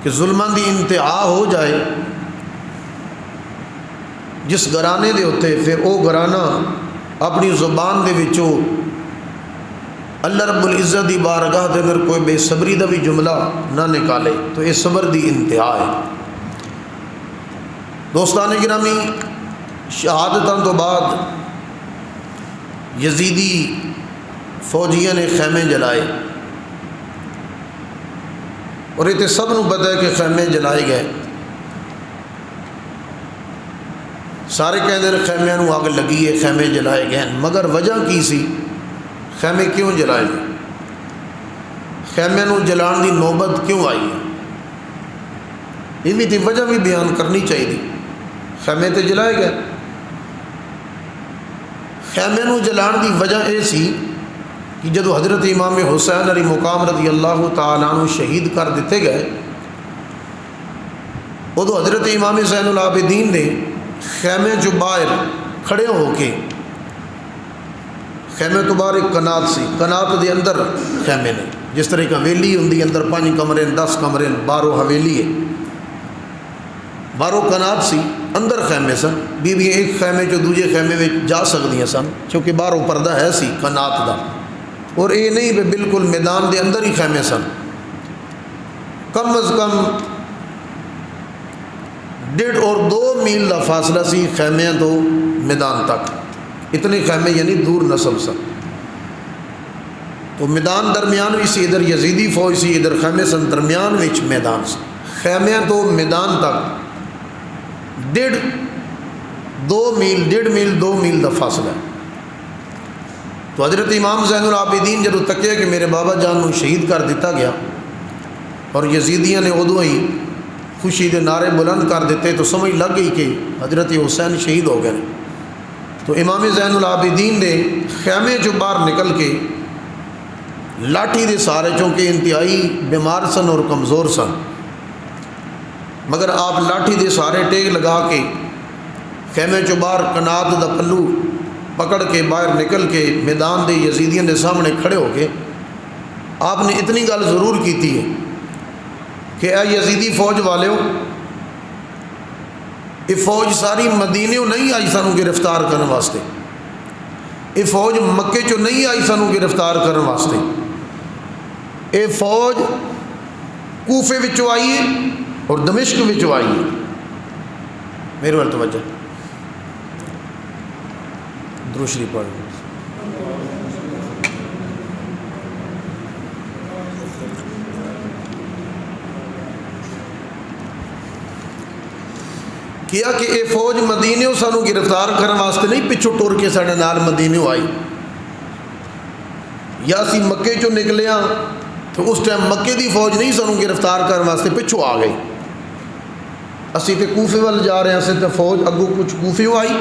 کہ ظلماں دی انتہا ہو جائے جس گھرانے دے ہوتے، پھر وہ گھرانہ اپنی زبان دے وچوں اللہ رب العزت دی بارگاہ دے اندر کوئی بے صبری دا بھی جملہ نہ نکالے، تو یہ صبر دی انتہا ہے۔ دوستان گرامی، شہادتاں تو بعد یزیدی فوجیاں نے خیمے جلائے، اور یہ تو سب نو پتہ ہے کہ خیمے جلائے گئے، سارے کہتے ہیں خیمے نو آگ لگی ہے، خیمے جلائے گئے، مگر وجہ کی سی؟ خیمے کیوں جلائے گئے؟ خیمے نو جلان دی نوبت کیوں آئی ہے؟ یہ بھی تھی وجہ بھی بیان کرنی چاہیے۔ خیمے تے جلائے گئے، خیمے نو جلان دی وجہ یہ سی کہ جدو حضرت امام حسین علی مقام رضی اللہ تعالیٰ عنہ شہید کر دیتے گئے، ادو حضرت امام زین العابدین نے خیمے جو باہر کھڑے ہو کے، خیمے تو باہر ایک کنات سی، کنات دے اندر خیمے نے، جس طرح ایک حویلی ہوندی اندر 5 کمرے 10 کمرے 12 حویلی ہے، 12 کنات سی، اندر خیمے سن، بیویاں ایک خیمے جو دوجے خیمے میں جا سکدیاں سن، چونکہ باہروں پردہ ہے سی کنات دا، اور یہ نہیں کہ بالکل میدان دے اندر ہی خیمے سن، کم از کم 1.5 اور 2 میل دا فاصلہ سی خیمیاں تو میدان تک، اتنے خیمے یعنی دور نسب سن۔ تو میدان درمیان بھی سی، ادھر یزیدی فوج سی، ادھر خیمے سن، درمیان وچ میدان سی، خیمیاں تو میدان تک 1.5 2 میل دا فاصلہ ہے۔ تو حضرت امام زین العابدین جدو تکیا کہ میرے بابا جان نو شہید کر دیتا گیا، اور یزیدیاں نے ادو ہی خوشی دے نعرے بلند کر دیتے، تو سمجھ لگ گئی کہ حضرت حسین شہید ہو گئے۔ تو امام زین العابدین نے خیمے جو باہر نکل کے لاٹھی دے سارے، چونکہ انتہائی بیمار سن اور کمزور سن، مگر آپ لاٹھی دے سارے ٹیک لگا کے خیمے جو باہر کنات دا پلو پکڑ کے باہر نکل کے میدان دے یزیدیوں دے سامنے کھڑے ہو کے آپ نے اتنی گل ضرور کی ہے کہ اے یزیدی فوج والےو، یہ فوج ساری مدینے نہیں آئی سانو گرفتار کرنے واسطے، یہ فوج مکے چو نہیں آئی سانو گرفتار کرنے واسطے، یہ فوج کوفے وچوں آئی ہے اور دمشق وچوں آئی ہے۔ میرے وال توجہ، درود شریف پڑھ کیا کہ اے فوج مدینیوں سانو گرفتار کرنے واسطے نہیں پچھو ٹور کے ساڑھے نال مدینیوں آئی، یا سی مکے چو نکلیاں تو اس ٹائم مکے دی فوج نہیں سانو گرفتار کرنے واسطے پچھو آ گئی، اسی تے کوفے وال جا رہے ہیں، اسی تے فوج اگو کچھ کوفیوں آئی،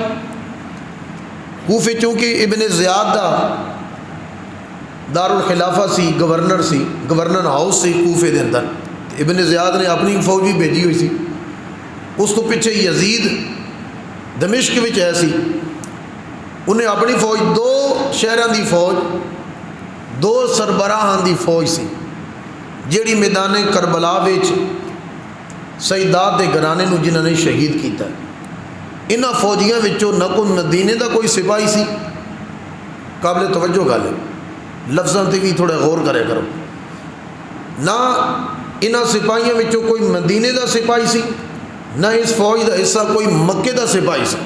کوفے چونکہ ابن زیاد دا دارالخلافہ سی، گورنر ہاؤس سی کوفے دے اندر، ابن زیاد نے اپنی فوج بھی بھیجی ہوئی سی، اس کو پیچھے یزید دمشق وچ ہے سی، انہیں اپنی فوج 2 شہران دی فوج 2 سربراہان دی فوج سی، جیڑی میدان کربلا وچ سیدات دے گھرانے نو جنہوں نے شہید کیتا ہے، انہاں فوجیاں وچوں نہ کوئی مدینے دا کوئی سپاہی سی، قابل توجہ گل ہے، لفظاں تے بھی تھوڑا غور کرے کرو، نہ انہاں سپاہیاں وچوں کوئی مدینے دا سپاہی سی، نہ اس فوج دا حصہ کوئی مکے دا سپاہی سی،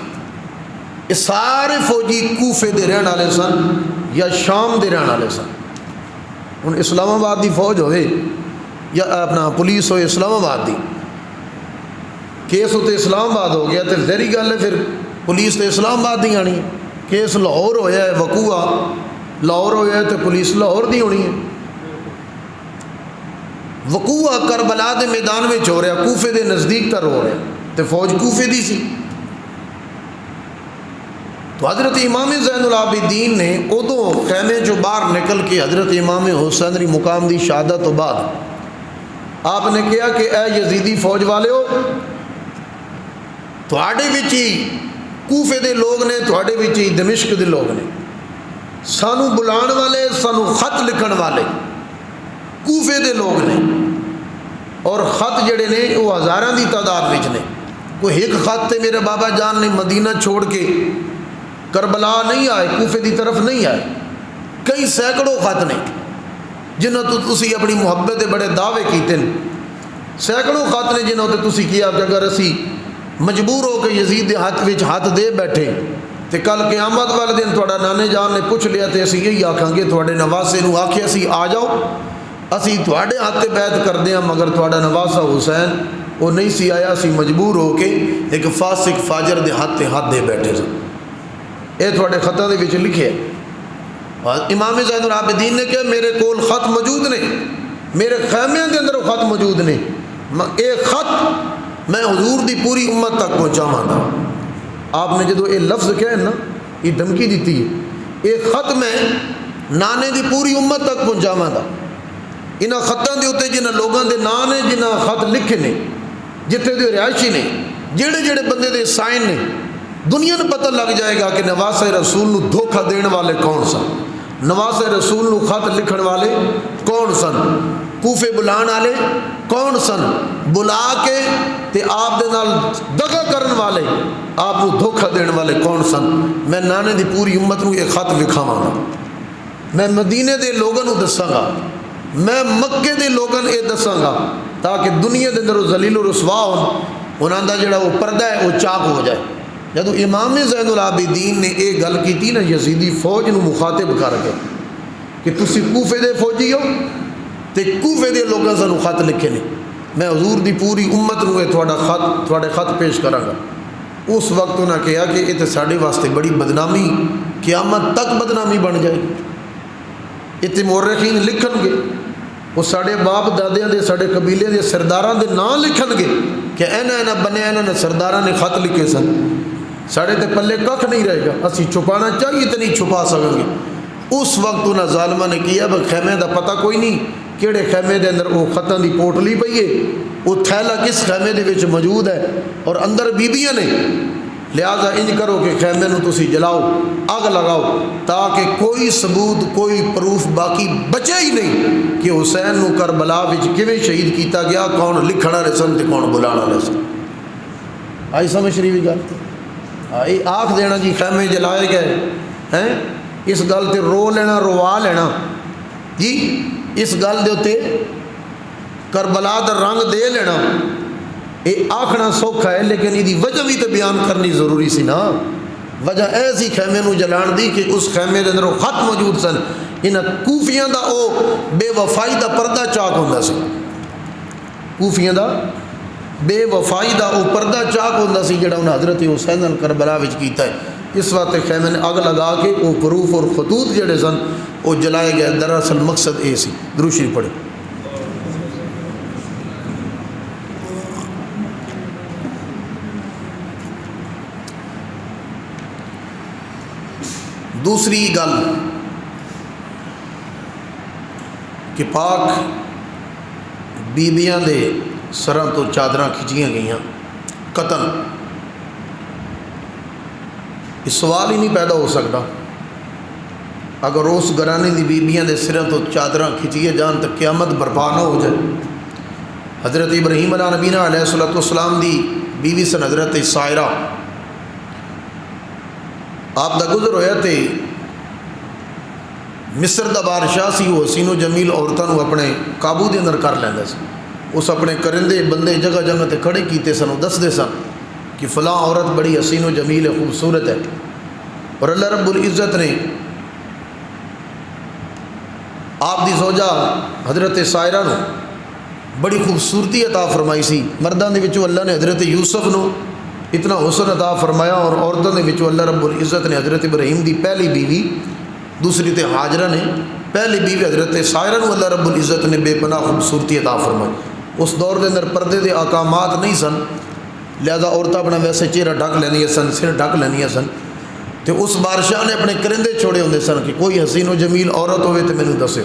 یہ سارے فوجی کوفے دے رہن والے سن یا شام دے رہن والے سن۔ ہن اسلام آباد دی فوج ہوئے یا اپنا پولیس ہوئے اسلام آباد دی، کیس ہوتے اسلام آباد ہو گیا تو ظاہری گل ہے پھر پولیس تو اسلام آباد دی آنی ہے، کیس لاہور ہویا ہے، وقوع لاہور ہویا ہے تو پولیس لاہور دی ہونی ہے، وقوع کربلا دے میدان میں ہو رہا، کوفے دے نزدیک تر ہو رہا تو فوج کوفے دی سی۔ تو حضرت امام زین العابدین نے ادو خیمے جو باہر نکل کے حضرت امام حسین علی مقام دی شہادت تو بعد آپ نے کہا کہ اے یزیدی فوج والے ہو، تھوڑے وچ ہی کوفے دے لوگ نے، تھوڑے وچ ہی دمشق دے لوگ نے، سانو بلان والے، سانو خط لکھن والے کوفے دے لوگ نے، اور خط جڑے نے وہ ہزاراں دی تعداد وچ نے. کوئی ایک خط تے میرے بابا جان نے مدینہ چھوڑ کے کربلا نہیں آئے، کوفے دی طرف نہیں آئے. کئی سینکڑوں خط نے جنہوں تو تسی اپنی محبت دے بڑے دعوے کیتے ہیں. سینکڑوں خط نے جنہوں تے تسی کیا کہ اگر اسی مجبور ہو کے یزید دے ہاتھ وچ ہاتھ دے بیٹھے تے کل قیامت والے دن تھوڑا نانے جان نے پوچھ لیا تے اسی یہی آکھاں گے تھوڑے نواسے نو آکھیا سی آ جاؤ اسی تھوڑے ہاتھ بیعت کر دیاں، مگر تھوڑا نواسا حسین وہ نہیں سی آیا، اسی مجبور ہو کے ایک فاسق فاجر دے ہاتھ دے بیٹھے سن. اے تھوڑے خطاں دے وچ لکھے. امام زین العابدین نے کہا میرے کول خط موجود نے، میرے خیمے دے اندر خط موجود نے، اے خط میں حضور دی پوری امت تک پہنچاواں گا. آپ نے جدو یہ لفظ کہے نا، یہ دھمکی دیتی ہے، یہ خط میں نانے دی پوری امت تک پہنچاواں گا. انہاں خطاں دے اوتے جنہاں لوگاں دے نام نے، جنہاں خط لکھے نے، جتھے دے رہائشی نے، جڑے جڑے بندے دے سائن نے، دنیا نے پتہ لگ جائے گا کہ نواسے رسول نو دھوکہ دین والے کون سن، نواسے رسول نو خط لکھن والے کون سن، کوفے بلان والے کون سن، بلا کے تے آپ دے نال دغا کرن والے، آپ نو دھوکہ دین والے کون سن. میں نانے دی پوری امت نو یہ خط وکھاواں گا. میں مدینے دے لوگاں نو دساں گا، میں مکے دے لوگاں یہ دساں گا تاکہ دنیا دے اندر ذلیل و رسوا ہون، انہاں دا جڑا وہ پردہ ہے وہ چاک ہو جائے. جدو امام زین العابدین نے یہ گل کی نا یزیدی فوج نو مخاطب کر کے کہ تسی کوفے دے فوجی ہو تے کوفے دے لوگاں سانو خط لکھے نے، میں حضور دی پوری امت نو تھوڑے خط پیش کراں گا. اس وقت انہاں کہا کہ یہ تے ساڈے واسطے بڑی بدنامی، قیامت تک بدنامی بن جائے گی. اتنے مورخین لکھن گے، وہ ساڑے باپ دادیاں دے ساڑے قبیلے دے سرداراں دے نام لکھن گے کہ اینا بنے اینا سرداراں نے خط لکھے سن. ساڑے تے پلے ککھ نہیں رہے گا، اسی چھپانا چاہیے تو نہیں چھپا سکیں گے. اس وقت انہاں ظالمہ نے کیا بھئی خیمے دا پتہ کوئی نہیں کیڑے خیمے دے اندر وہ خطاں دی پوٹلی پئی ہے، وہ تھیلا کس خیمے دے وچ موجود ہے اور اندر بیبیاں نے، لہذا انج کرو کہ خیمے نو تسی جلاؤ، آگ لگاؤ تاکہ کوئی ثبوت کوئی پروف باقی بچے ہی نہیں کہ حسین نو کربلا وچ کیویں شہید کیتا گیا، کون لکھنا رہے سن تے کون بلانا رہے سن. آئی سمجھ رہی ہوئی گل؟ یہ آکھ دینا جی خیمے جلائے گئے ہیں، اس گل تے رو لینا روا لینا جی، اس گل دے اوتے کربلا دا رنگ دے لینا، یہ آکھنا سوکھا ہے لیکن یہ وجہ بھی تو بیان کرنی ضروری سی نا. وجہ ایسی خیمے نو جلان دی کہ اس خیمے دے اندر وہ خط موجود سن. انہاں کوفیاں دا او بے وفائی دا پردہ چاک ہوندا سی، کوفیاں دا بے وفائی دا او پردہ چاک ہوندا سی جڑا انہاں حضرت حسین کربلا وچ کیتا ہے. اس وقت خیمے نے اگ لگا کے وہ پروف اور خطوط جڑے سن وہ جلائے گئے. دراصل مقصد اے سی. درود شریف پڑھے. دوسری گل کہ پاک بیبیاں دے سراں تو چادراں کھچیاں گئیاں قتل. یہ سوال ہی نہیں پیدا ہو سکتا اگر اس گھرانے دی بیبیاں دے سراں تو چادراں کھچیے جان تو قیامت برپا نہ ہو جائے. حضرت ابراہیم علیہ نبینا علیہ الصلوۃ والسلام دی بیوی سن حضرت سائرہ، آپ دا گزر ہویا تے مصر دا بادشاہ سی، وہ حسین و جمیل عورتاں نو اپنے قابو دے اندر کر لیندا سی. اس اپنے کرندے بندے جگہ جگہ تے کھڑے کیتے سن، دس دے سن کہ فلاں عورت بڑی حسین و جمیل ہے، خوبصورت ہے. اور اللہ رب العزت نے آپ دی زوجہ حضرت سائرہ نو بڑی خوبصورتی عطا فرمائی سی. مرداں دے وچوں اللہ نے حضرت یوسف نو اتنا حسن عطا فرمایا، اور عورتوں دے وچوں اللہ رب العزت نے حضرت ابراہیم دی پہلی بیوی، دوسری تے ہاجرہ نے، پہلی بیوی حضرت سائرہ نو اللہ رب العزت نے بے پناہ خوبصورتی عطا فرمائی. اس دور دے اندر پردے دے احکامات نہیں سن، لہذا عورتیں اپنا ویسے چہرہ ڈھک لینی سن، سر ڈھک لینی سن. تو اس بادشاہ نے اپنے کرندے چھوڑے ہوندے سن کہ کوئی حسین و جمیل عورت ہوئے تو مینوں دسے.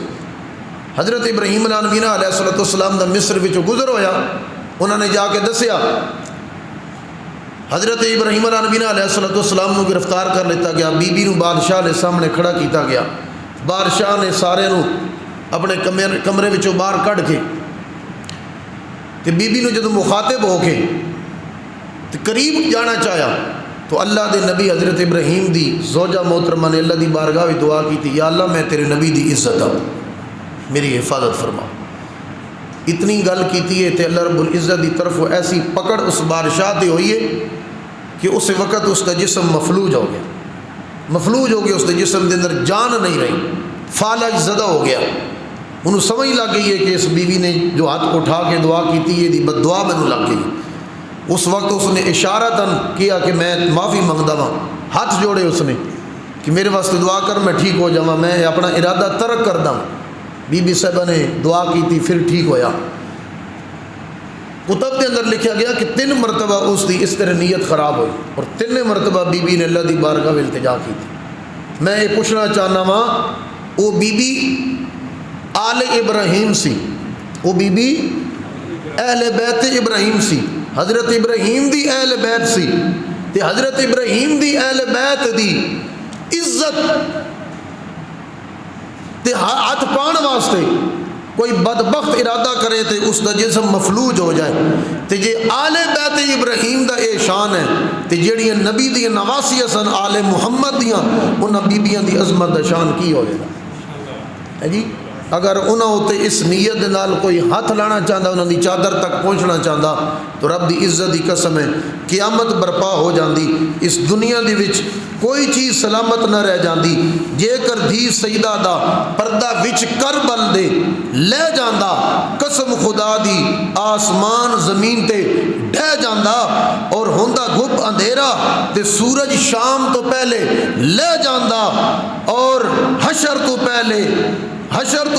حضرت ابراہیم علیہ نبینا علیہ الصلوۃ والسلام دا مصر وچوں گزر ہویا، انہوں نے جا کے دسیا. حضرت ابراہیم علیہ نبینا علیہ الصلوۃ والسلام نو گرفتار کر لیتا گیا، بی بی نو بادشاہ کے سامنے کھڑا کیتا گیا. بادشاہ نے سارے نو اپنے کمرے وچوں باہر کڈھ کے تو بی بی نے جدو مخاطب ہو کے تو قریب جانا چاہیا تو اللہ دے نبی حضرت ابراہیم دی زوجہ محترمہ نے اللہ دی بارگاہ بھی دعا کی تھی، یا اللہ میں تیرے نبی دی عزت ہوں، میری حفاظت فرما۔ اتنی گل کیتی ہے تو اللہ رب العزت دی طرف ایسی پکڑ اس بادشاہ تے ہوئی ہے کہ اس وقت اس کا جسم مفلوج ہو گیا، مفلوج ہو گیا، اس کے جسم کے اندر جان نہیں رہی، فالج زدہ ہو گیا۔ انہوں سمجھ لگ گئی ہے کہ اس بیوی نے جو ہاتھ اٹھا کے دعا کیتی ہے دی بد دعا مینوں لگ گئی۔ اس وقت اس نے اشارتاً کیا کہ میں معافی منگدا ہاں، ہاتھ جوڑے اس نے کہ میرے واسطے دعا کر میں ٹھیک ہو جاواں، میں اپنا ارادہ ترک کردا ہوں۔ بی بی صاحبہ نے دعا کی تھی، پھر ٹھیک ہویا۔ کتب کے اندر لکھا گیا کہ 3 مرتبہ اس کی اس طرح نیت خراب ہوئی اور 3 مرتبہ بی بی نے اللہ دی بارگاہ میں التجا کی تھی۔ میں یہ پوچھنا چاہنا وا، وہ بی بی آل ابراہیم سی، وہ بی بی اہل بیت ابراہیم سی، حضرت ابراہیم دی اہل بیت سی، تے حضرت ابراہیم دی اہل بیت دی عزت تے ہاتھ پان واسطے کوئی بدبخت ارادہ کرے تے اس دا جسم مفلوج ہو جائے تے جے آل بیت ابراہیم دا اے شان ہے تے جیڑیاں نبی دی نواسی سن آل محمد دیاں انہاں بیبیاں دی عظمت دا شان کی ہوئے گا ہے جی۔ اگر انہاں ہوتے اس نیت دے نال کوئی ہاتھ لانا چاہتا، انہاں دی چادر تک پہنچنا چاہتا تو رب دی عزت دی قسم ہے قیامت برپا ہو جاندی، اس دنیا دی وچ کوئی چیز سلامت نہ رہ جاندی۔ جے کر دھی سیدہ دا پردہ وچ کربل دے لے جاندا، قسم خدا دی آسمان زمین تے ڈہ جاندا، اور ہوندا گھپ اندھیرا تے سورج شام تو پہلے لے جاندا، اور حشر تو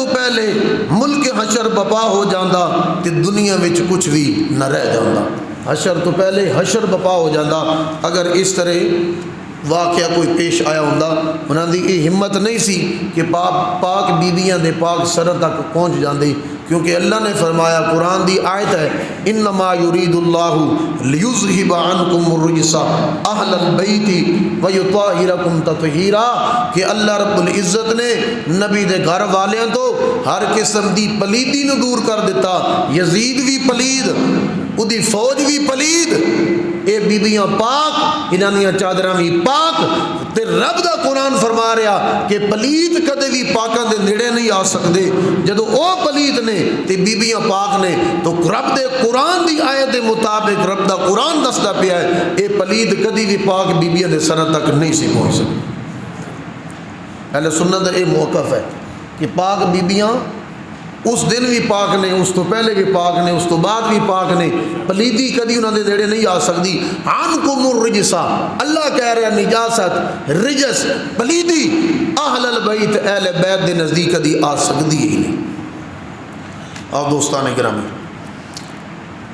پہلے ملک حشر بپا ہو جاندا تے دنیا وچ کچھ بھی نہ رہ جاندا۔ حشر تو پہلے حشر بپا ہو جاندا۔ اگر اس طرح واقعہ کوئی پیش آیا ہوندا، انہاں دی یہ ہمت نہیں سی کہ پاک بیبیاں دے پاک سر تک پہنچ جاندی، کیونکہ اللہ نے فرمایا، قرآن دی آیت ہے، انما یرید اللہ لیذہب عنکم الرجس اہل البیت ویطہرکم تطہیرا، کہ اللہ رب العزت نے نبی دے گھر والیاں تو ہر قسم دی پلیدی نو دور کر دیتا۔ یزید بھی پلید، اودی فوج بھی پلید، اے بیبیاں پاک، انہاں دیاں چادراں بھی پاک، تے رب دا قرآن فرما رہا کہ پلید کدے بھی پاکاں دے نیڑے نہیں آ سکدے۔ جدو او پلید نے تے بیبیاں پاک نے، تو رب دے قرآن دی آیت دے مطابق رب دا قرآن دستا پیا ہے اے پلید کدی بھی پاک بیبیاں دے سر تک نہیں سی پہنچ سکتی۔ اہل سنت دا اے موقف ہے کہ پاک بیبیاں اس دن بھی پاک نے، اس تو پہلے بھی پاک نے، اس تو بعد بھی پاک نے، پلیدی کدی انہوں نے نیڑے نہیں آ سکتی۔ عنکم الرجسا، اللہ کہہ رہا نجاست، رجس، پلیدی اہل البیت، اہل بیت دے نزدیک کدی آ سکتی ہی نہیں۔ اور دوستان گرامی،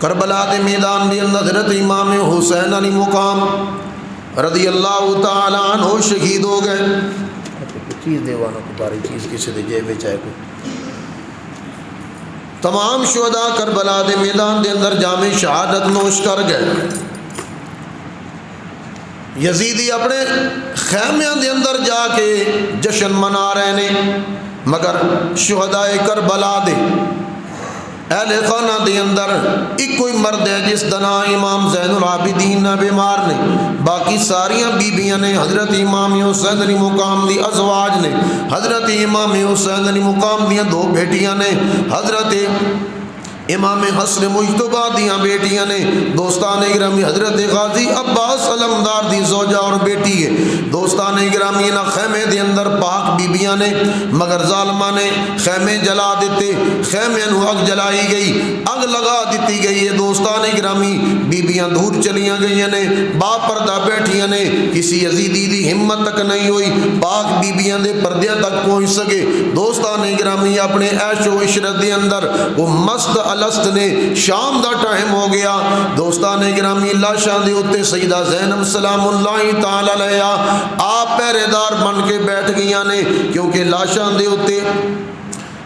کربلا دے میدان دے اندر حضرت امام حسین علی مقام رضی اللہ تعالی عنہ شہید ہو گئے۔ چیز دیوانوں کو باری چیز کسی دے جیب میں چاہے کوئی، تمام شہداء کربلا دے میدان دے اندر جام شہادت نوش کر گئے۔ یزیدی اپنے خیمیاں دے اندر جا کے جشن منا رہے نے، مگر شہداء کربلا دے اہل خانہ دے اندر ایک کوئی مرد ہے جس دا نام امام زین العابدین نہ بیمار نے، باقی ساریاں بیبیاں نے، حضرت امام حسین علی مقام دی ازواج نے، حضرت امام حسین علی مقام دیاں 2 بیٹیاں نے، حضرت امام حسن مجتبہ دیاں بیٹیاں نے، دوستان گرامی حضرت غازی عباس علمدار دی زوجہ اور بیٹی ہے۔ دوستان گرامی نہ خیمے دے اندر پاک بیبیاں نے، مگر ظالمہ نے خیمے جلا دیتے، خیمے نو اگ جلائی گئی، اگ لگا دیتی گئی ہے۔ دوستان گرامی بیبیاں دور چلیاں گئی نے، با پردہ بیٹھیاں نے، کسی یزیدی دی ہمت تک نہیں ہوئی پاک بیبیاں دے پردیاں تک پہنچ سکے۔ دوستان گرامی اپنے عیش و عشرت دے اندر وہ مست الست نے، شام دا ٹائم ہو گیا، دوستان گرامی لاشاں دے اوتے سیدہ زینب سلام اللہ تعالی علیہا آپ پہرے دار بن کے بیٹھ گئیاں نے، کیونکہ لاشاں دے اوتے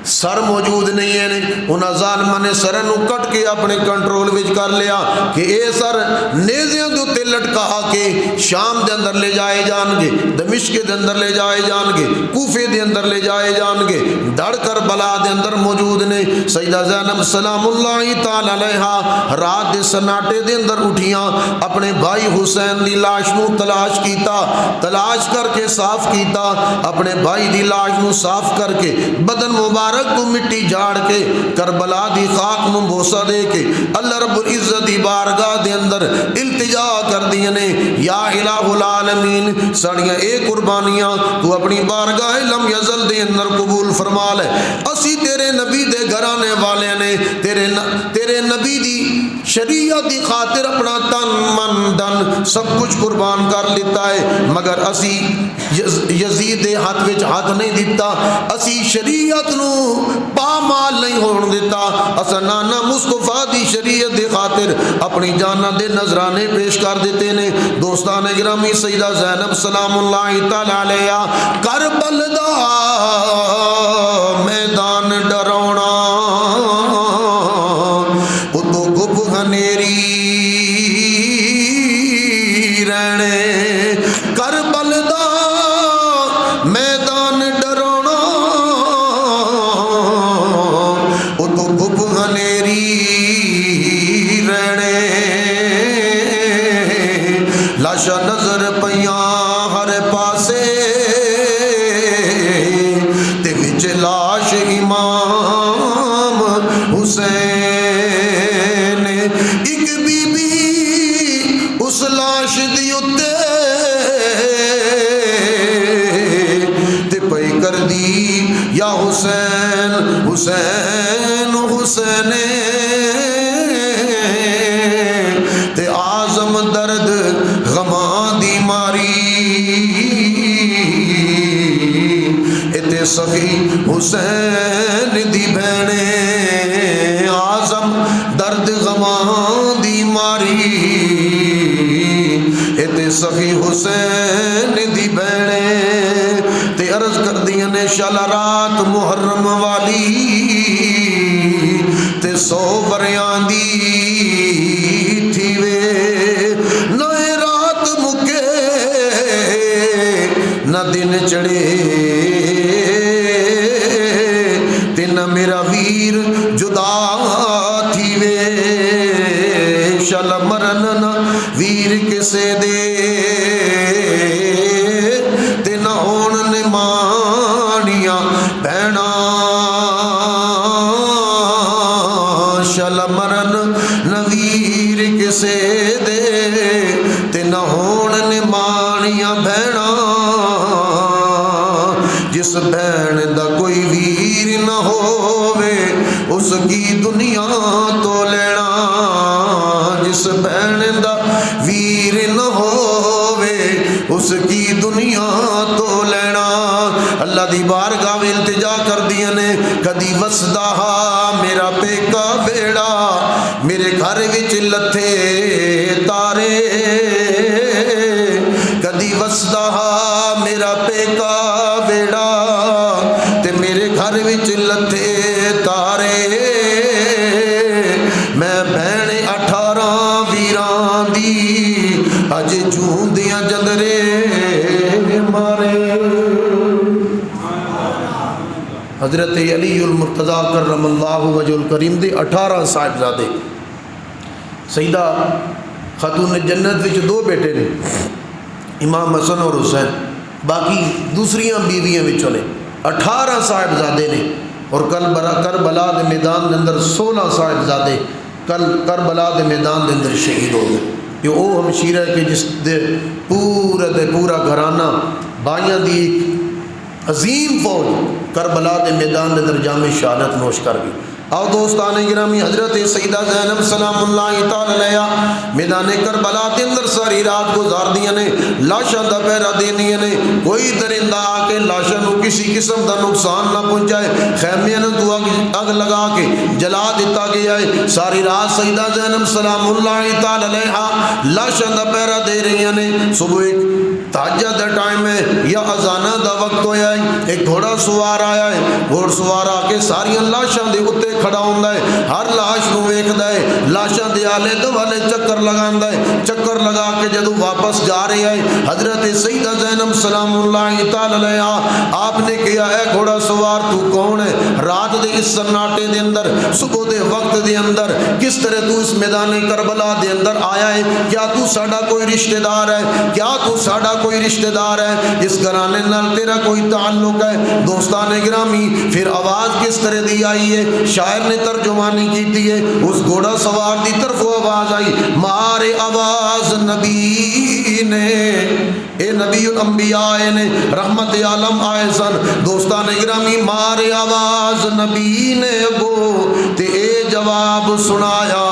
سر موجود نہیں ہے. انہاں ظالماں نے سر نو کٹ کے اپنے کنٹرول وچ کر لیا کہ اے سر نیزیاں دے تے لٹکا کے شام دے اندر لے جائے جان گے, دمشق دے اندر لے جائے جان گے, کوفے دے اندر لے جائے جان گے. ڈر کربلا دے اندر موجود نے. سیدہ زینب سلام اللہ تعالی علیہا رات دے سناٹے دے اندر اٹھیاں, اپنے بھائی حسین دی لاش نو تلاش کیتا, تلاش کر کے صاف کیتا, اپنے بھائی دی لاش نو صاف کر کے بدن مبارک کو مٹی جھاڑ کے کربلا دی خاک نو بوسہ دے کے اللہ رب العزت دی بارگاہ دے اندر التجا کر دیے نے, یا الہ العالمین ساڑیاں اے قربانیاں تو اپنی بارگاہ لم یزل دے اندر قبول فرما لے. اسی تیرے نبی دے گھرانے والے نے تیرے نبی دی شریعت دی خاطر اپنا تن من دن سب کچھ قربان کر لیتا ہے, مگر اسی یزید دے ہاتھ وچ ہاتھ نہیں دیتا, اسی شریعت نو پامال نہیں ہون دیتا. اسا نانا مصطفیٰ دی شریعت دی خاطر اپنی جاناں دے نذرانے پیش کر دیتے نے. دوستان گرامی سیدہ زینب سلام اللہ تعالی علیہا کربل دا میدان ڈرونا اتو گب ہنیری رہنے, کربل دا میدان ڈرونا اتو گب ہنیری رہنے. لاشا نظر پیاں ہر پاسے تے وچ لاش امام حسین, ایک بی بی اس لاش دی اتے تے پئی کر دی یا حسین حسین حسین تے آزم درد غماں دی ماری اتے سخی حسین دی بھینے آزم درد غماں دی ماری اتے سخی حسین دی بھینے. تے عرض کر دیا نے شالا رات محرم والی تے 100 وریاں دی تھی وے, نئے رات مکے نہ دن چڑھے تے نہ میرا ویر جدا تھی وے. شل مرن نہ ویر کسے دے تے نہ ہون نمانیاں بہنا, شل مرن نہ ویر کسے دے تے نہ ہون نمانیاں بہنا. جس بہن دا کوئی ویر نہ ہووے اس کی دنیا تو لینا, جس بہن دا ویر نہ ہووے اس کی دنیا تو لینا. اللہ دی بارگاہ میں التجا کر دیا نے, کدی وسدا میرا پیکا بیڑا میرے گھر وچ لتھے تارے, کدی وسدا میرا پیکا بیڑا تے میرے گھر وچ لتھے تارے. میں بہن 18 ویران دی اج جھوندیاں جندرے مارے. حضرت علی المرتضیٰ کرم اللہ وجہ الکریم دے 18 صاحبزادے. سیدہ خاتون جنت وچ 2 بیٹے نے, امام حسن اور حسین, باقی دوسریاں بیویاں وچوں نے 18 صاحبزادے نے. اور کربلا دے میدان دے اندر 16 صاحبزادے کربلا دے میدان دے اندر شہید ہو گئے. یہ وہ ہمشیر ہے کہ جس دے پورا گھرانہ بائیاں دی ایک عظیم فوج کربلا دے میدان دے اندر جام شہادت نوش کر گئی. آؤ دوستان گرامی حضرت سیدہ زینب سلام اللہ تعالی علیہا میدان کربلا کے اندر ساری رات گزار دیا نے, لاشاں دا پہرا دینی نے, کوئی درندہ آ کے لاشاں نو کسی قسم دا نقصان نہ پہنچائے. خیمیاں نو اگ لگا کے جلا دیتا گیا ہے. ساری رات سیدہ زینب سلام اللہ تعالی علیہا لاشاں دا پہرا دے رہی نے. صبح تہجد دا ٹائم ہے یا اذانہ دا وقت ہویا ہے، ایک گھوڑا سوار آیا ہے، گھوڑ سوار آ کے ساریاں لاشاں دے اتنے کھڑا ہوندا ہے، ہر لاش نو ویکھدا ہے، لاشاں دے آلے دوالے چکر لگاندا ہے، چکر لگا کے جدوں واپس جا رہا ہے حضرت سیدہ زینب سلام اللہ تعالی علیہا آپ نے کہا اے گھوڑا سوار تو کون ہے؟ رات دے اس سناٹے دے اندر، صبح دے وقت دے اندر کس طرح تو اس میدان کربلا دے اندر آیا ہے؟ کیا تو ساڈا کوئی رشتہ دار ہے؟ کیا تو ساڈا کوئی رشتہ دار ہے؟ اس گھرانے نال تیرا کوئی تعلق ہے؟ دوستان گرامی پھر آواز کس طرح دی آئی ہے؟ شاعر نے ترجمانی کی ہے، اس گھوڑا سوار دی طرف آواز آئی، مارے آواز نبی نے، اے نبی الانبیاء نے رحمت عالم آئے سن، دوستان گرامی مارے آواز نبی نے گو تے اے جواب سنایا،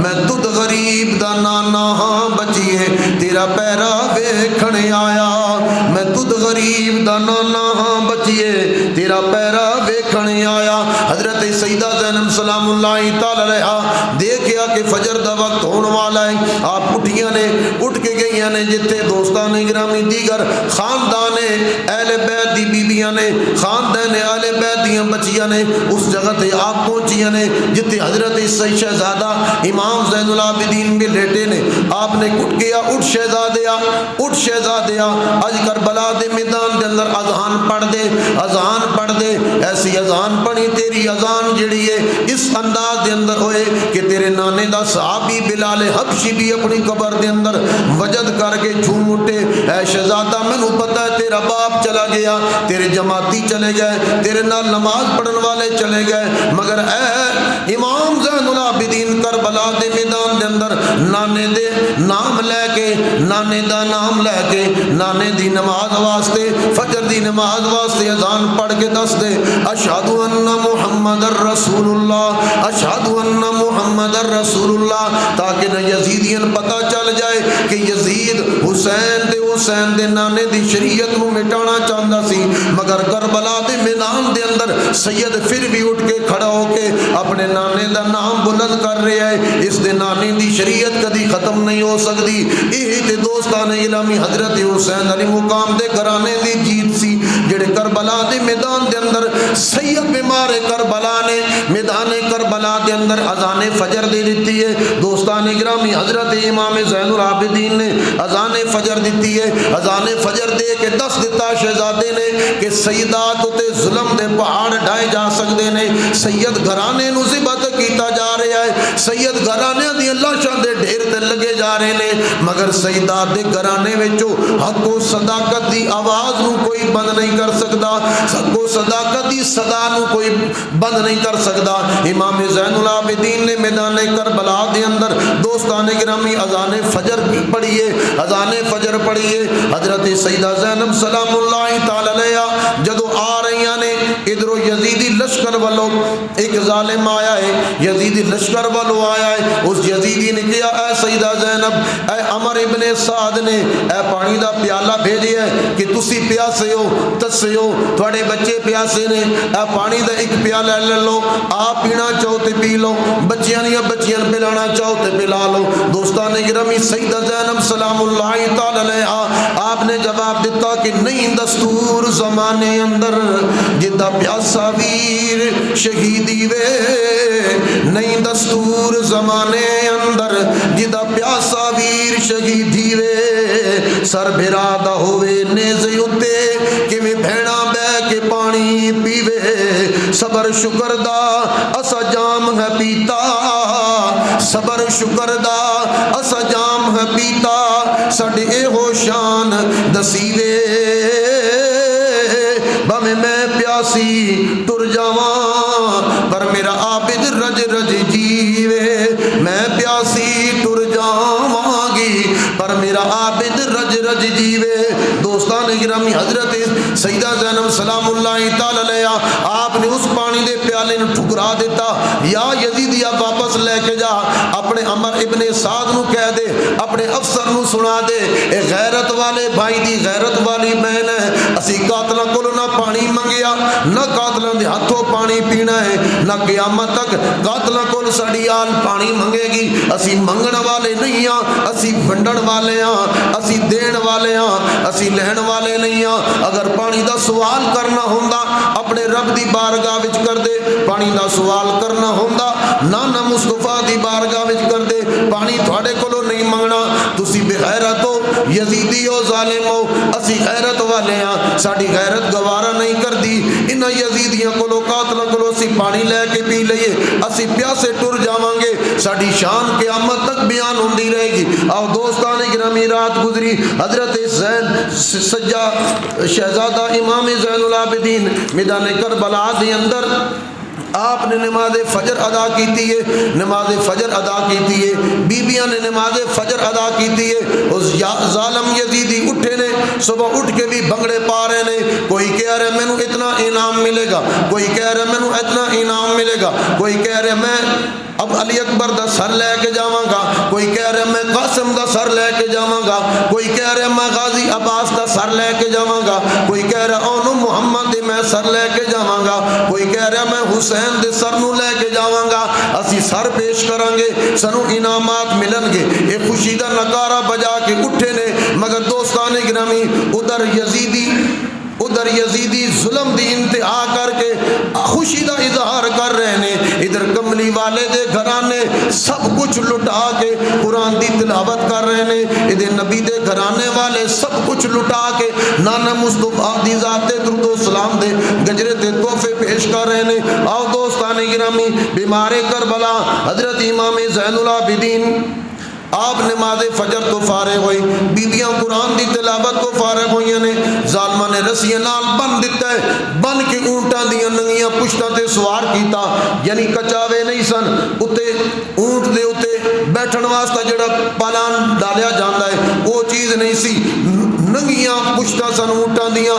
میں تجھ غریب دا نانا ہاں بچیے تیرا پیرا ویکھن آیا، میں تجھ غریب دا نانا ہاں بچیے تیرا پیرا ویکھن آیا۔ حضرت سیدہ زینب سلام اللہ تعالی علیہا دیکھیا کہ فجر دا وقت ہون والا ہے، آپ اٹھیاں نے، اٹھ کے گئیاں نے جتھے دوستان گرامی دیگر خاندان اہل بیت دی بیبیاں نے، خاندان اہل بیت دیاں بچیاں نے اس جگہ تے آپ پہنچیاں نے جتھے حضرت شہزادہ امام زین العابدین بھی لیٹے نے۔ آپ نے اٹھ گیا، اٹھ شہزادیا، اٹھ شہزادیا، اج کربلا دے میدان دے اندر اذان پڑھ دے، اذان پڑھ دے، ایسی اذان پڑھی تیری اذان جڑی ہے اس انداز دے اندر ہوئے کہ تیرے نانے دا صحابی بلال حبشی بھی اپنی قبر دے اندر وجد کر کے جھوم اٹھے، اے شہزادہ میں نے پتہ ہے تیرا باپ چلا گیا، تیرے جماعتی چلے گئے، تیرے نال نماز پڑھن والے چلے گئے، مگر اے امام زین العابدین کربلا دے میدان دے اندر نانے دے نام لے کے، نانے دا نام لے کے، نانے دی نماز واسطے، فجر دی نماز واسطے اذان پڑھ کے دس دے اشہد ان محمد الرسول اللہ، اشہد ان محمد الرسول اللہ، تاکہ نہ یزیدین پتہ چل جائے کہ یزید حسین دے نانے دی شریعت نو مٹانا چاہتا سی، مگر کربلا دے میدان دے اندر سید پھر بھی اٹھ کے کھڑا ہو کے اپنے نانے دا نام بلند کر رہا ہے، اس دے نانے دی شریعت کدی ختم نہیں ہو سکتی۔ یہی تے دوستان گرامی حضرت حسین علی مقام دے گھرانے دی جیت سی، جڑے کربلا دے میدان دے اندر سید بیمار کربلا نے میدان کربلا دے اندر اذان فجر دے دیتی ہے۔ دوستان گرامی حضرت امام زین العابدین نے اذان فجر دیتی ہے، اذان فجر دے کے دس دیتا شہزادے نے کہ سیدات تے ظلم دے پہاڑ ڈھائے جا سکتے نے، سید گھرانے نو ذبح کیتا جا رہا ہے، سید گھرانے دی لاشاں دے ڈھیر تے لگے جا رہے نے، مگر سیدات دے گھرانے وچوں حق و صداقت دی آواز نو کوئی بند نہیں کر سکتا، حق و صداقت دی صدا نو کوئی بند نہیں کر سکتا۔ امام زین العابدین نے میدان کربلا دے اندر دوستان گرامی اذان فجر پڑھیے، اذان فجر پڑھیے، حضرت سیدہ زینب سلام اللہ تعالی علیہا جدو آ رہی نے، ادھروں یزیدی لشکر والو ایک ظالم آیا ہے، یزیدی لشکر والو آیا ہے، اس یزیدی نے کہا اے سیدہ زینب، اے عمر ابن سعد نے اے پانی دا پیالہ بھیجیا ہے کہ تسی پیاسے ہو، تسے ہو، تھوڑے بچے پیاسے نے، اے پانی دا ایک پیالہ لے لو، آپ پینا چاہو تے پی لو، بچیاں یا بچیاں پلانا چاہو تے پلا لو۔ دوستان گرامی سیدہ زینب سلام اللہ تعالی علیہا آپ نے جواب دیتا کہ نہیں دستور زمانے اندر جدا پیاسا ویر شہیدی وے، نہیں دستور زمانے اندر جدا پیاسا ویر شہیدی وے، سر بھرادا ہوئے نیزے اتے کہ میں بھیڑا بے کے پانی پیوے، صبر شکر دا اسا جام ہے پیتا، صبر شکر دا اسا جام ہے پیتا، سڈے اے ہو شان دسیوے، بھویں میں پیاسی ٹر جاواں پر میرا عابد رج رج جیوے، میں پیاسی ٹر جاواں گی پر میرا عابد رج رج جیوے۔ دوستان گرامی حضرت سیدہ زینب سلام اللہ تعالی علیہا آپ نے اس پانی دے پیالے نو ٹھکرا دیتا، یا یزیدیا واپس لے کے جا، اپنے عمر ابن سعد نو کہہ دے، اپنے افسر نو سنا دے، اے غیرت والے بھائی دی غیرت والی بہن ہے، اسی قاتلاں کولوں نہ پانی منگیا، نہ قاتلاں دے ہاتھوں پانی پینا ہے، نہ قیامت تک قاتلاں کولوں ہن ساڈی آل پانی منگے گی، اسی منگن والے نہیں ہاں، اسی ونڈن والے ہاں، اسی دین والے ہاں، اسی لہن والے نہیں ہاں۔ اگر پانی دا سوال کرنا ہوندا اپنے رب دی بارگاہ وچ کر دے، پانی دا سوال کرنا ہوندا نانا مصطفیٰ دی بارگاہ وچ کر دے، پانی تھوڑے کولوں نہیں منگنا۔ تسی بے غیرت ہو، یزیدی ہو، ظالم ہو، اسی غیرت والے ہاں، ساڈی غیرت گوارا نہیں کردی انہاں یزیدیاں کولوں قاتلاں کولوں اسی پانی لے کے پی لئیے، اسی پیاسے ٹر جاواں گے، ساڈی شان قیامت تک بیان ہوندی رہے گی۔ آؤ دوستان گرامی، رات گزری حضرت زین سجا شہزادہ امام زین العابدین میدان کربلا دے اندر آپ نے نماز فجر ادا کیتی ہے، نماز فجر ادا کیتی ہے، بیبیاں نے نماز فجر ادا کیتی ہے۔ اس ظالم یزیدی اٹھے نے، صبح اٹھ کے بھی بھنگڑے پا رہے نے، کوئی کہہ رہے مینوں اتنا انعام ملے گا، کوئی کہہ رہے مینوں اتنا انعام ملے گا، کوئی کہہ رہے میں اب علی اکبر دا سر لے کے جاواں گا، کوئی کہہ رہا میں قاسم دا سر لے کے جاواں گا، کوئی کہہ رہا میں غازی عباس دا سر لے کے جاواں گا، کوئی کہہ رہا اونو محمد دے میں سر لے کے جاواں گا، کوئی کہہ رہا میں حسین دے سر نو لے کے جاواں گا۔ اسی سر پیش کریں گے، سنو انعامات ملن گے۔ ایک خوشی دا نکارہ بجا کے اٹھے نے، مگر دوستان گرامی ادھر یزیدی ظلم دی انتہا کر کے خوشی دا اظہار کر رہے نے، ادھر کملی والے دے گھرانے سب کچھ لٹا کے قرآن دی تلاوت کر رہے نے، ادھر نبی دے گھرانے والے سب کچھ لٹا کے نانا مصطفیٰ دی ذات درود و سلام دے گجرے تے تحفے پیش کر رہے نے۔ آؤ دوستان گرامی، بیمار کربلا حضرت امام زین العابدین آپ نماز فجر تو فارغ ہوئی، بیبیاں قرآن دی تلاوت تو فارغ ہوئی نے، ظالمہ نے رسیاں نال بن دیتا ہے، بن کے اونٹاں دیاں ننگیاں پشتاں تے سوار کیتا، یعنی کچاوے نہیں سن، اتے اونٹ دے اتے بیٹھن واسطہ جڑا پالان ڈالیا جاندا ہے وہ چیز نہیں سی، ننگیاں پشتاں سن اونٹاں دیاں،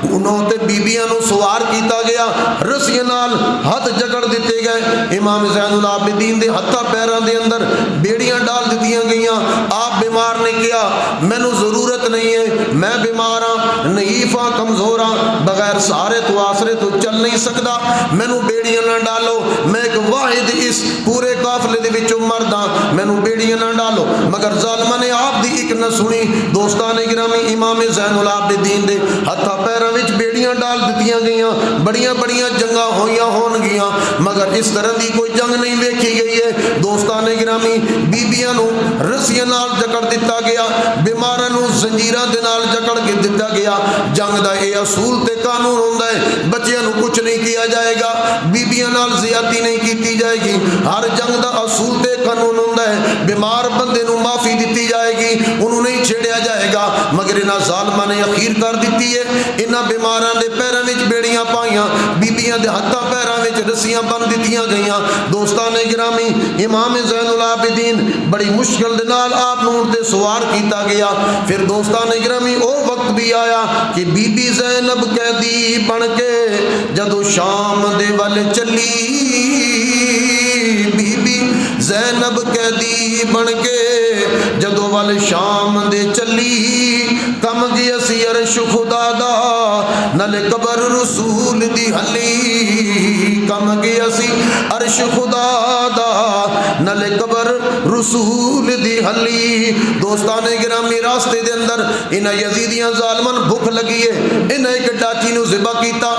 انہوں تے بیبیاں نو سوار کیتا گیا، رسیاں نال ہاتھ جکڑ دیتے گئے، امام زین العابدین دے ہتھاں پیراں دے اندر بیڑیاں ڈال دتیاں گئیاں۔ آپ بیمار نے کیا مینوں ضرورت نہیں ہے، میں بیمار ہاں، نحیف ہاں، کمزور ہاں، بغیر سہارے تو آسرے تو چل نہیں سکتا، مینوں بیڑیاں نہ ڈالو، میں ایک واحد اس پورے قافلے دے وچوں مرد ہاں، مینوں بیڑیاں نہ ڈالو۔ مگر ظالمہ نے آپ دی ایک نہ سنی۔ دوستان گرامی، امام زین العابدین دے ہتھاں پیراں وچ بیڑیاں ڈال دتیاں گئیاں، بڑیاں بڑیاں جنگاں ہوئیاں ہون گیاں، مگر اس طرح دی کوئی جنگ نہیں ویکھی گئی ہے۔ دوستان گرامی، بیبیاں نو رسیاں نال جکڑ دیتا گیا، بیماراں نو زنجیراں دے نال جکڑ کے دیتا گیا۔ جنگ دا یہ اصول تے قانون ہوندا ہے، بچیاں نو کچھ نہیں کیا جائے گا، بیبیاں نال زیادتی نہیں کیتی جائے گی۔ ہر جنگ دا اصول تے قانون ہوندا ہے، بیمار بندے نو معافی دتی جائے گی، انہوں نہیں چھیڑیا جائے گا۔ مگر انہاں ظالماں نے اخیر کر دیتی ہے، انہاں بیماراں دے پیراں وچ بیڑیاں پائیاں، بیبیاں دے ہتھاں پیراں وچ رسیاں بن دتیاں گئیاں۔ دوستان گرامی، امام زین العابدین بڑی مشکل دے نال آپ نوں تے سوار کیتا گیا۔ پھر دوستان گرامی او وقت بھی آیا کہ بی بی زینب قیدی بن کے جدو شام دے ول چلی، بی بی زینب قیدی بن کے جدو ول شام دے چلی، کم گیا سی عرش خدا دا نل قبر رسول دی ہلی، کم گیا سی عرش خدا دا نل قبر رسول دی ہلی۔ دوستان گرامی، راستے دے اندر انہاں یزیدیاں ظالمان بھوک لگی ہے، انہاں ایک ڈاچی نو ذبح کیتا،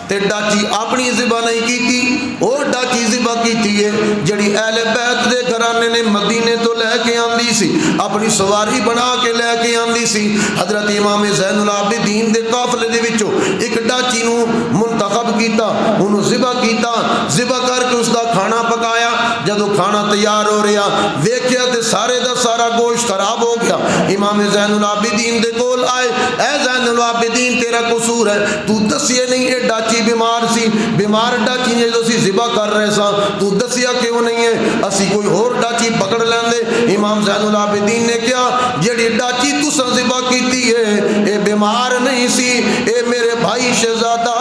تے ڈاچی اپنی ذبح نہیں کیتی، او ڈاچی ذبح کیتی ہے جڑی اہل بیت دے گھرانے نے مدینے تو لے کے آندی سی، اپنی سواری بنا کے لے کے آندی سی۔ حضرت امام زین العابدین دے قافلے دے وچوں ایک ڈاچی نو منتخب کیتا، انہوں ذبح کیتا، ذبح کر کے اس دا کھانا پکایا۔ جدو کھانا تیار ہو رہا ویکھیا تے سارے دا سارا گوشت خراب ہو گیا۔ امام زین العابدین دے کول آئے، اے زین العابدین تیرا قصور ہے، تو دسیے نہیں اے ڈاچی بیمار سی، بیمار ڈاچی نے جو سی ذبح کر رہے سا، تو دسیا کیوں نہیں ہے، اسی کوئی اور ڈاچی پکڑ لیندے۔ امام زین العابدین نے کیا جڑی ڈاچی تساں ذبح کیتی ہے اے بیمار نہیں سی، اے میرے بھائی شہزادہ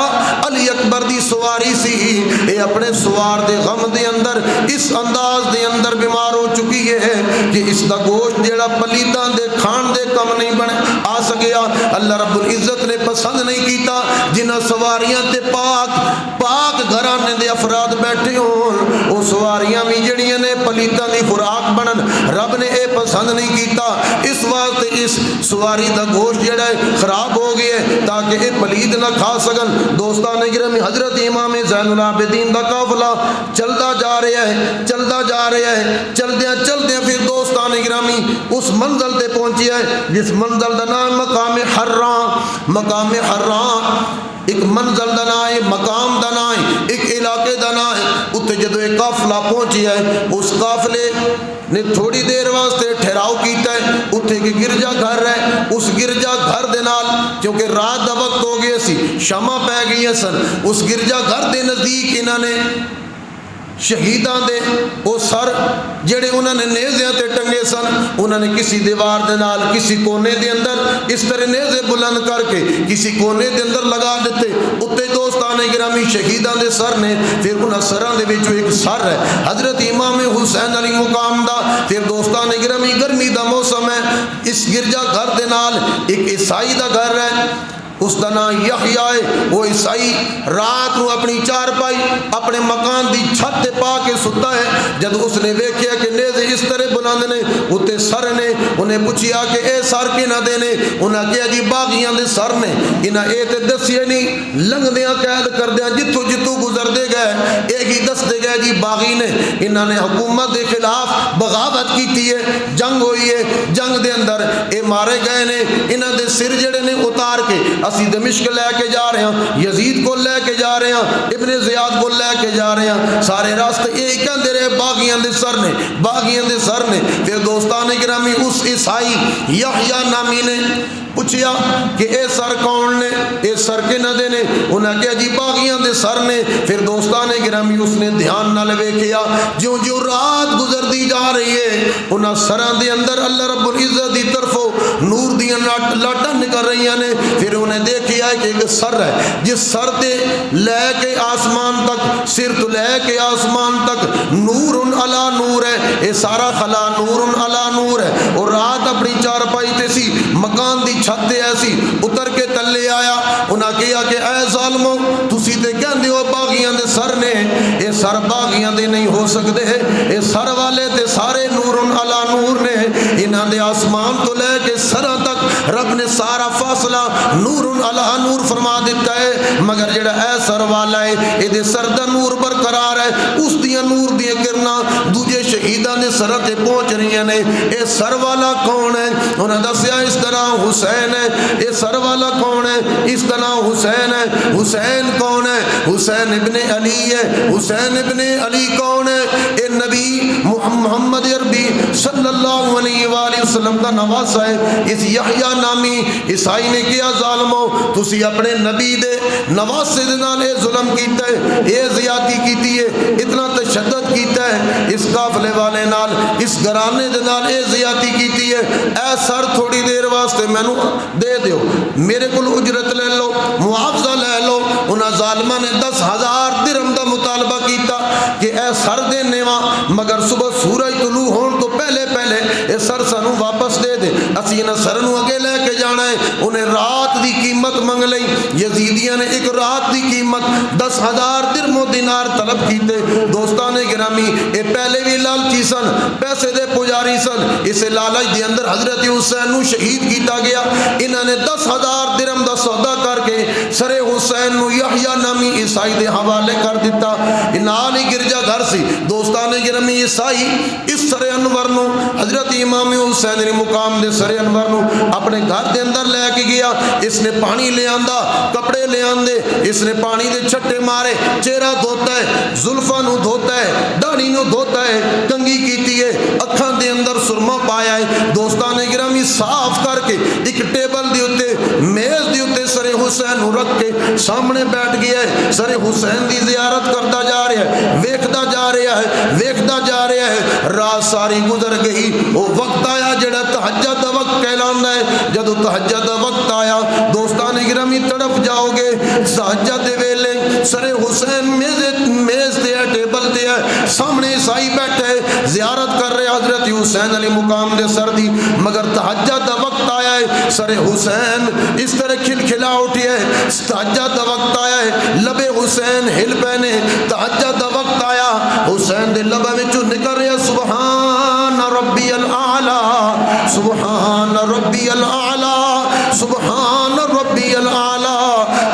علی اکبر دی سواری سی، اے اپنے سوار دے غم دے اندر اس انداز دے اندر بیمار ہو چکی ہے کہ اس دا گوشت جڑا پلیداں دے کھان دے کم نہیں بنے آ سکیا. اللہ رب العزت نے پسند نہیں کیتا جنہ سواریاں تے پاک گھرانے دے افراد بیٹھے ہون او سواریاں بھی جڑیاں نے پلیداں دی خوراک بنن. رب نے اے پسند نہیں کیتا. اس واسطے اس سواری دا گوشت جڑا ہے خراب ہو گیا ہے تاکہ اے پلید نہ کھا سکن. دوستان گرامی حضرت امام زین العابدین دا قافلہ چلدا جا رہا ہے چلدیاں پھر دوستان گرامی اس منزل تے پہنچیا ہے جس منزل دا نام مقام حران. ایک منزل دا نام ہے, مقام دا نام ہے, ایک علاقے دا نام ہے. اتنے جدو ایک قافلہ پہنچیا ہے اس قافلے نے تھوڑی دیر واسطے ٹھہراؤ کیتا ہے. اتنے کی گرجا گھر ہے, اس گرجا گھر دے نال کیونکہ رات دا وقت ہو گیا سی, شاماں پہ گئی سن, اس گرجا گھر دے نزدیک انہوں نے شہیدان دے وہ سر جڑے انہوں نے نیزیاں تے ٹنگے سن انہوں نے کسی دیوار دے نال کسی کونے دے اندر اس طرح نیزے بلند کر کے کسی کونے دے اندر لگا دیتے. اتنے دوستان گرامی شہیدان دے سر نے پھر انہاں سراں دے وچوں ایک سر ہے حضرت امام حسین علی مقام دا. پھر دوستان گرامی گرمی دا موسم ہے, اس گرجا گھر دے نال ایک عیسائی دا گھر ہے, اس کا نام یحییٰ ہے. وہ عیسائی رات کو اپنی چارپائی اپنے مکان دی چھت پا کے ستا ہے. جب اس نے ویکھیا کہ نیزے اس طرح بلند نے اتنے سر نے, انہیں پوچھیا کہ اے سر کنا دے نے, انہیں کہا جی باغیاں دے سر نے. انہیں اے تے دسیے نہیں, لنگدیاں قید کردیاں جتوں جتوں گزر دے گئے ایک ہی دس دے گئے جی باغی نے. انہوں نے حکومت دے خلاف بغاوت کیتی ہے, جنگ ہوئی ہے, جنگ دے اندر اے مارے گئے نے. انہوں دے سر جڑے نے اتار کے اسی دمشق لے کے جا رہے ہیں, یزید کو لے کے جا رہے ہیں, ابن زیاد کو لے کے جا رہے ہیں. سارے راستے یہ کہندے رہے باغیاں دے سر نے, باغیاں دے سر نے. پھر دوستان گرامی اس عیسائی یحییٰ نامی نے پوچھیا کہ اے سر کون نے, اے سر کے ندے نے. انہیں کہا جی باغیاں دے سر نے. پھر دوستان گرامی اس نے دھیان نہ لے کیا جو جو رات گزر دی جا رہی ہے انہاں سراں دے اندر اللہ رب العزت دی طرفوں نور دیاں لاٹاں نکل رہی ہیں. پھر انہیں دیکھیا ہے کہ ایک سر ہے جس سر تے لے کے آسمان تک, سر تو لے کے آسمان تک نور علی نور ہے. اے سارا خلا نور علی نور ہے. اور رات اپنی چارپائی تے سی, مکان دی چھت ایسی اتر کے تلے آیا. انہاں کہا کہ اے ظالمو تسی تے کہندے ہو باغیاں دے سر نے, اے سر باغیاں دے نہیں ہو سکتے, اے سر والے تے سارے نور علی نور نے. انہاں دے آسمان تو لے کے سراں تک رب نے سارا فاصلہ نور علی نور فرما دیتا ہے, مگر جڑا اے سر والا ہے اے دے سر دا نور برقرار ہے. اس دیاں نور دیاں کرنا دوجے شہیدان دے سر تے پہنچ رہی نے. اے سر والا کون ہے؟ انہاں دسیا اس طرح حسین ہے. اے سر والا کون ہے؟ اس طرح حسین ہے. حسین کون ہے؟ حسین ابن علی ہے. حسین ابن علی کون ہے؟ اے نبی محمد عربی صلی اللہ علیہ وآلہ وسلم کا نواسا ہے. اس یحییٰ نامی عیسائی نے کیا ظالمو تسی اپنے نبی دے نواسے دے نال اے ظلم کیتا ہے, اے زیادتی کیتی ہے, اتنا تشدد کیتا ہے اس قافلے والے نال, اس گھرانے دے نال اے زیادتی کیتی ہے. اے سر تھوڑی دیر واسطے مینوں دے دیو, میرے کول اجرت لے لو, معاوضہ لے لو. انہاں ظالماں نے 10,000 درہم دا مطالبہ کیتا کہ اے سر دینے وا, مگر صبح سورج طلوع ہون تو پہلے پہلے اے سر سانوں واپس دے دے, اسی انہاں سر نوں اگے لے کے جانا ہے. انہیں رات دی قیمت منگ لئی. یزیدیاں نے ایک رات دی قیمت 10,000 درہم و دینار طلب کیتے. دوستان گرامی اے پہلے بھی لالچی سن, پیسے دے پجاری سن. اسے لالچ دے اندر حضرت حسین نو شہید کیتا گیا. انہوں نے 10,000 درہم دا سودا کر کے سر حسین نو یحییٰ نامی عیسائی دے حوالے کر دیتا. نال ہی گرجا گھر سی. دوستان گرامی عیسائی اس سر انور نو حضرت امام حسین علیہ مقام دے سر انور نو اپنے گھر دے اندر لے کے گیا. اس نے پانی لے آندا, کپڑے لے آندے, اس نے پانی دے چھٹے مارے, چہرہ دھوتا ہے, زلفاں نو دھوتا ہے, داڑھی نو دھوتا ہے, کنگھی کیتی ہے, اکھاں دے اندر سرما پایا ہے. دوستان گرامی صاف کر کے ایک ٹیبل دے اوتے میز دے اوتے سر حسین نو رکھ کے سامنے بیٹھ گیا ہے. سر حسین دی زیارت کرتا جا رہا ہے, ویکھدا جا رہا ہے, ویکھدا جا رہا ہے. رات ساری گزر گئی. وہ وقت آیا جڑا تہجد دا وقت کہلاندا ہے. جدوں تہجد دا وقت آیا دوستان گرامی تڑپ جاؤ گے. تہجد دے ویلے سر حسین میز تے ٹیبل تے ہے، سامنے عیسائی بیٹھے زیارت کر رہے حضرت حسین علی مقام دے سر دی، مگر تہجد دا وقت آیا ہے، سر حسین اس طرح کھلکھلا اٹھی ہے، تہجد دا وقت آیا ہے، لبے حسین ہل پینے، تہجد دا وقت آیا، حسین دے لبے وچوں نکل رہا سبحان ربی الاعلی، سبحان ربی الاعلی، سبحان ربی الاعلی۔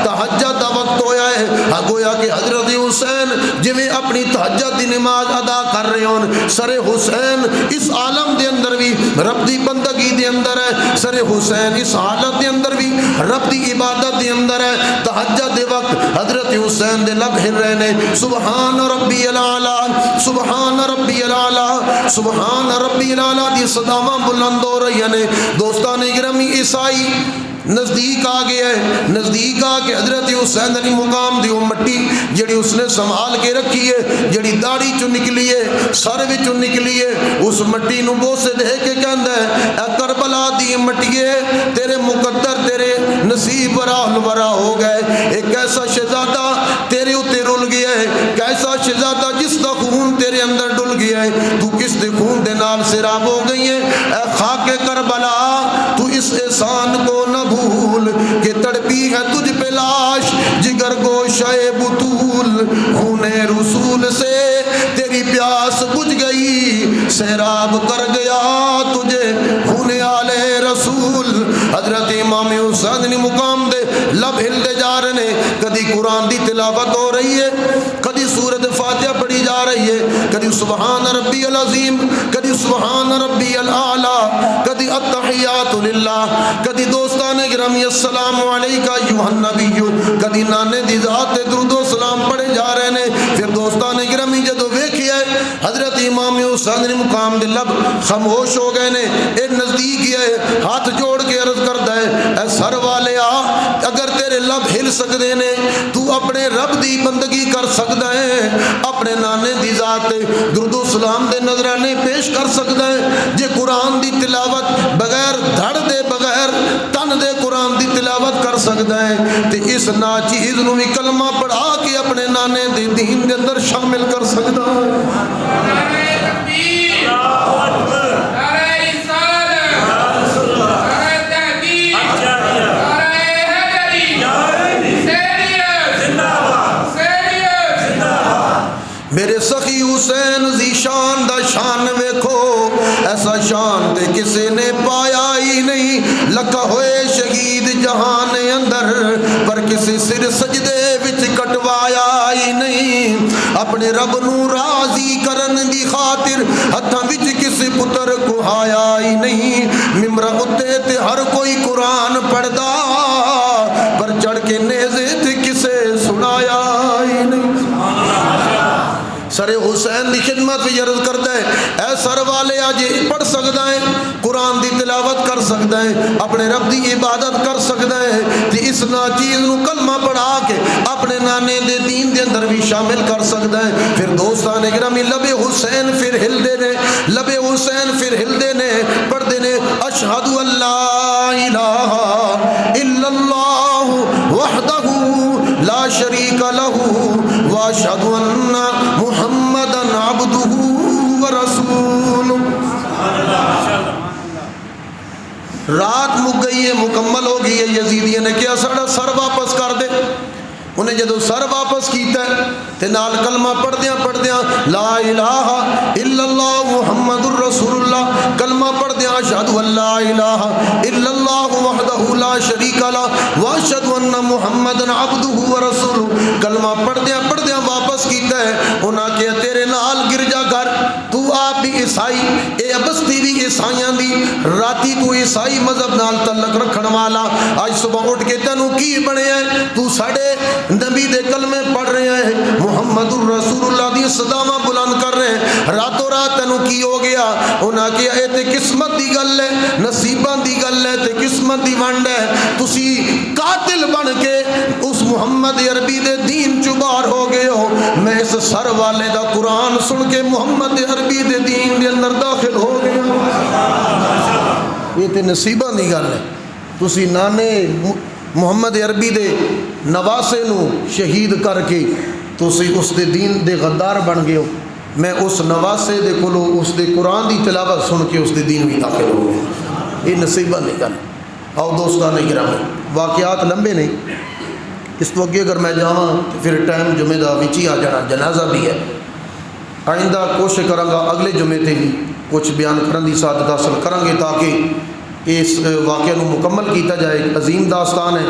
تہجد دا وقت ہویا ہے، گویا کہ حضرت حسین جویں اپنی تہجد دی نماز ادا کر رہے ہون، سر حسین اس عالم دے اندر بھی رب دی بندگی دے اندر ہے، سر حسین اس حالت دے اندر بھی رب دی عبادت دے اندر ہے۔ تہجد دے وقت حضرت حسین دے لب ہل رہے نے، سبحان ربی الاعلی، سبحان ربی الاعلی، سبحان ربی الاعلی دی صداواں بلند ہو رہی ہیں۔ دوستان گرامی، عیسائی نزدیک آ گیا ہے، نزدیک آ کے حضرت حسین علی مقام دی وہ مٹی جڑی اس نے سنبھال کے رکھی ہے، جڑی داڑھی چوں نکلی ہے، سر وچوں نکلی ہے، اس مٹی نو بوسے دے کے کہندا ہے اے کربلا دی مٹیے تیرے مقدر تیرے نصیب راہ ورا ہو گئے، ایک ایسا شہزادہ تیرے اوتے رل گیا ہے، کیسا شہزادہ جس دا خون تیرے اندر ڈل گیا ہے، تو کس دے خون دے نال سیراب ہو گئی ہے، اے خاک کربلا تو اس احسان کو نہ بھول کہ تڑپی ہے تجھ پہ لاش جگر گوشہ بطول، خون رسول سے تیری پیاس بجھ گئی، سیراب کر گیا تجھے خون آل رسول۔ حضرت امام حسین نے مقام دے لب ہلتے جا رہے ہیں، کدی قرآن دی تلاوت ہو رہی ہے، کدی سورۃ فاتحہ پڑھی جا رہی ہے، کدی سبحان ربی العظیم، کدی سبحان ربی الاعلی، کدی التحیات للہ، کدی دوستان گرامی السلام علیکہ ایھا النبی، کدی نانے دی ذات درود و سلام پڑھے جا رہے ہیں۔ پھر دوستان گرامی جدو ویکھیا حضرت امام حسین مقام دے لب خاموش ہو گئے نے، اے نزدیک ہے ہاتھ جوڑ کے عرض کردا ہے اے سر والیا اگر تیرے لب ہل سکدے نے تو اپنے رب دی بندگی کر سکدا ہے، اپنے نانے دی ذات درود و سلام دے نذرانے پیش کر سکدا ہے، جے قرآن دی تلاوت بغیر دھڑ دے بغیر تن دے قرآن دی تلاوت کر سکدا ہے تے اس ناچیز نو بھی کلمہ پڑھا کے اپنے نانے دے دین دے اندر شامل کر سکدا ہے۔ میرے سخی حسین ذی شان دا شان ویکھو، ایسا شان تے کسے نے پایا ہی نہیں، لکھا ہوئے شہید جہان اندر پر کسی سر سجدے وچ کٹوایا ہی نہیں، اپنے رب نو راضی کرن دی خاطر ہتھاں وچ کسی پتر کو آیا ہی نہیں، ممبر اتے تے ہر کوئی قرآن پڑھدا پر چڑھ کے نیزے تے کسے سنایا ہی نہیں۔ سر حسین دی خدمت بھی عرض کرتا ہے اے سر والے آج پڑھ سکتا ہے، قرآن دی تلاوت کر سکتا ہے، اپنے رب دی عبادت کر سکتا ہے، تے اس ناچیز نو کلمہ پڑھا کے اپنے نانے دے دین دے اندر بھی شامل کر سکتا ہے۔ پھر دوستان گرامی لب حسین پھر ہل دے نے، لب حسین پھر ہل دے نے، پڑھ دے نے اشہد ان لا الہ الا اللہ وحدہ لا شریک لہ واشہد ان محمدًا عبدہ ورسولہ۔ رات مک گئی ہے، مکمل ہو گئی ہے، یزیدیوں نے کیا ساڑا سر واپس کر دے، انہیں جدو سر واپس کیتا ہے تے نال کلمہ پڑھ دیاں لا الہ الا اللہ محمد الرسول اللہ، کلمہ پڑھ دیاں اشہد ان لا الہ الا اللہ وحدہ لا شریک لہ واشہد ان محمدًا عبدہ ورسولہ، کلمہ پڑھ دیاں واپس کیتا ہے، انہاں کہا تیرے نال گرجا گھر تو آپ بھی عیسائی، اے بستی بھی عیسائیاں دی، راتی تو عیسائی مذہب نال تعلق رکھن والا، آج صبح اٹھ کے تینوں کی بنے ہیں، تو ساڑے نبی دے کلمے پڑھ رہے ہیں، محمد الرسول اللہ دی صداواں بلند کر رہے ہیں، راتوں رات تینوں کی ہو گیا؟ انہاں کہا اے تے قسمت دی گل ہے، نصیباں دی گل ہے تے قسمت دی ونڈ ہے، تسی قاتل بن کے اس محمد عربی دے دین چ باہر ہو گئے ہو، میں اس سر والے دا قرآن سن کے محمد عربی دے دین دے اندر داخل ہو گیا۔ یہ تے نصیباں دی گل ہے، تسی نانے محمد عربی دے نواسے نو شہید کر کے تسی اس دے دین دے غدار بن گئے ہو، میں اس نواسے دے کولو اس دے قرآن دی تلاوت سن کے اس دے دین بھی داخل ہو گئے۔ یہ نصیبہ نہیں گل۔ آؤ دوستان گرامی، واقعات لمبے نہیں، اس تو اگے اگر میں جاواں تو پھر ٹائم جمعے دا وچ ہی آ جانا، جنازہ بھی ہے۔ آئندہ کوشش کراں گا اگلے جمعے تے بھی کچھ بیان کرن دی سعادت حاصل کریں گے تاکہ اس واقعہ نو مکمل کیتا جائے۔ عظیم داستان ہے،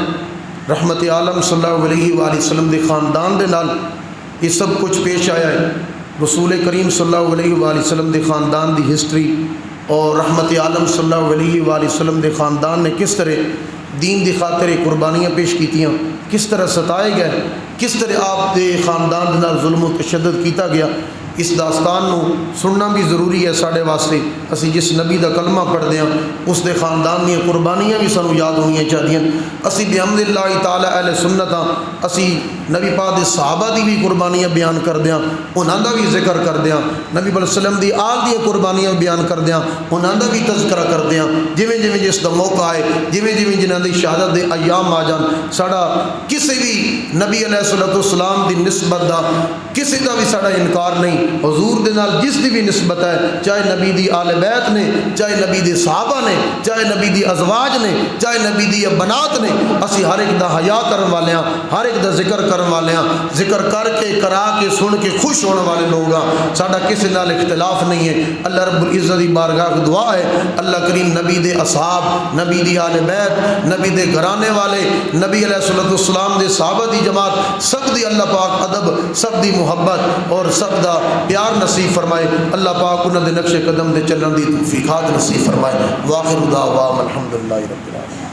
رحمت عالم صلی اللہ علیہ وآلہ وسلم دے خاندان دے نال یہ سب کچھ پیش آیا ہے۔ رسول کریم صلی اللہ علیہ وآلہ وسلم دے خاندان دی ہسٹری اور رحمت عالم صلی اللہ علیہ وآلہ وسلم دے خاندان نے کس طرح دین دی خاطر قربانیاں پیش کیتیاں، کس طرح ستائے گئے، کس طرح آپ دے خاندان دے نال ظلم و تشدد کیتا گیا، اس داستان نو سننا بھی ضروری ہے ساڈے واسطے۔ اسی جس نبی دا کلمہ پڑھدے ہاں اس دے خاندان دیاں قربانیاں بھی سانو یاد ہونیاں چاہیے۔ اسی بحمد اللہ تعالی اہل سنت ہاں، اسی نبی پاک دے صحابہ دی بھی قربانیاں بیان کردے ہاں، انہاں دا بھی ذکر کردے ہاں، نبی علیہ السلام دی آل دی قربانیاں بیان کردے ہاں، انہاں دا بھی تذکرہ کردے ہاں۔ جویں جویں جس دا موقع آئے، جویں جویں جنہاں دی شہادت دے ایام آ جان، ساڈا کسی بھی نبی علیہ السلام دی نسبت دا کسی دا بھی ساڈا انکار نہیں۔ حضور دے نال جس دی بھی نسبت ہے، چاہے نبی دی آل بیت نے، چاہے نبی دے صحابہ نے، چاہے نبی دی ازواج نے، چاہے نبی دی بنات نے، اسی ہر ایک دا حیا کرن والے ہاں، ہر ایک دا ذکر کرن والے ہاں، ذکر کر کے کرا کے سن کے خوش ہونے والے لوگ ہاں۔ ساڈا کسی نال اختلاف نہیں ہے۔ اللہ رب العزت دی بارگاہ کی دعا ہے اللہ کریم نبی دے اصحاب، نبی دی آل بیت، نبی دے گھرانے والے، نبی علیہ السلام دے صحابہ دی جماعت سب دی اللہ پاک ادب، سب دی محبت اور سب دا پیار نصیب فرمائے۔ اللہ پاک انہاں دے نقش قدم دے چلن دی توفیقات نصیب فرمائے۔ واخر دعوانا الحمدللہ رب العالمین۔